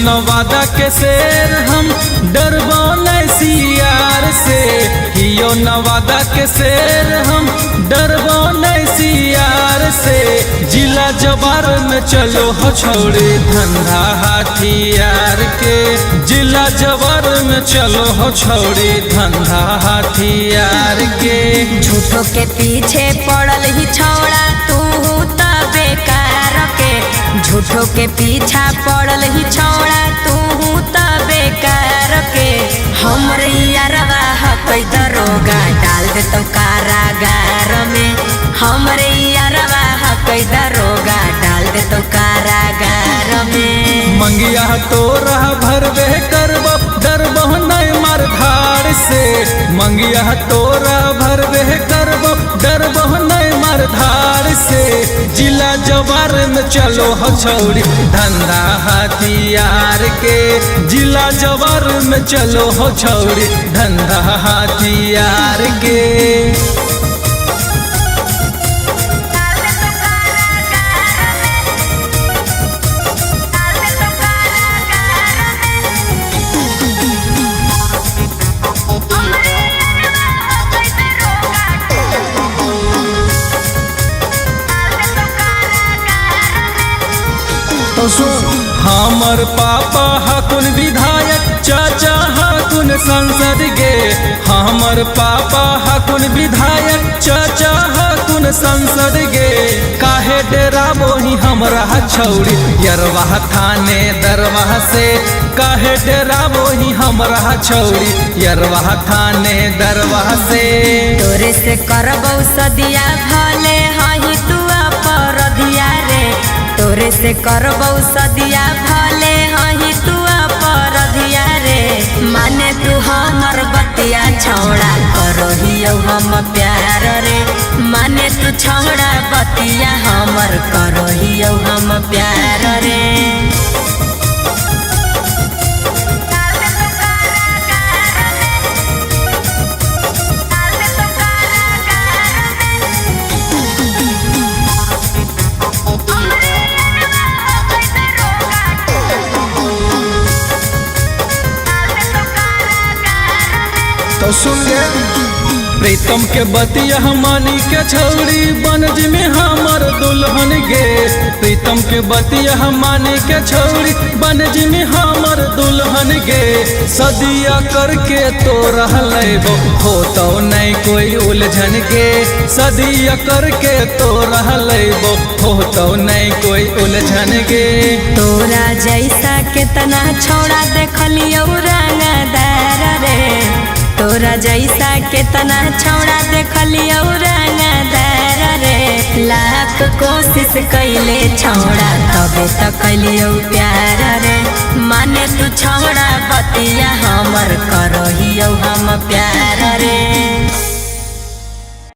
नवादा के शेर हम डरबो नहीं सियार से, हियो नवादा के शेर हम डरबो नहीं सियार से। जिला जवार में चलो हो छोड़े धंधा हथियार के, जिला जवार में चलो हो छोड़े धंधा हथियार के। झूठों के पीछे पड़ल ही छौड़ा तू त बेकार के, झूठों के पीछा पड़ल ही छौड़ा तू त बेकार के। हमरे यारवा हकई दरोगा डाल दे तो कारागार में, हमरे यारवा हकई दरोगा डाल दे तो कारागार में। मंगिया तोरा भरबे करबो डरबो नहीं मार धार से, मंगिया तोरा भरबे करबो डरबो नहीं मार धार से। जिला जवार में चलो हो छोड़ी धंधा हथियार के, जिला जवार में चलो हो छोड़ी धंधा हथियार के। हमर पापा हकुन विधायक, चाचा हकुन संसद गे, हमर पापा हकुन विधायक, चाचा हकुन संसद गे। काहे डेराबो ही हमरा छौड़ी यरवाह थाने दरवाह से, काहे डेराबो ही हमरा छौड़ी यरवाह थाने दरवाह से। तोरे से करबौ सदिया भले हही तू अपरधिया रे, तोरे से करबौ सदिया भले हही तू अपरधिया रे। माने तू हमर बतिया छौड़ा करहियो हम प्यार रे, माने तू छौड़ा बतिया हमर करहियो हम प्यार रे। तो सुन गे प्रीतम के बतिया मानी के छौड़ी बनज में हमर दुल्हन गे, प्रीतम के बतिया मानी के छौड़ी बनज में हमर दुल्हन गे। सदिया करके तो रह लेबो हो तो नहीं कोई उलझन गे, सदिया करके तो रह लेबो हो तो नहीं कोई उलझन गे। तोरा जैसा कितना छौड़ा देखलियो रंगदार रे, तोरा जैसा कितना छौड़ा देखलियो रंगदार रे। लाख कोशिश कैले छौड़ा तबे तो कैलियो प्यार रे, माने तू छौड़ा बतिया हमर करहियो हम प्यार रे।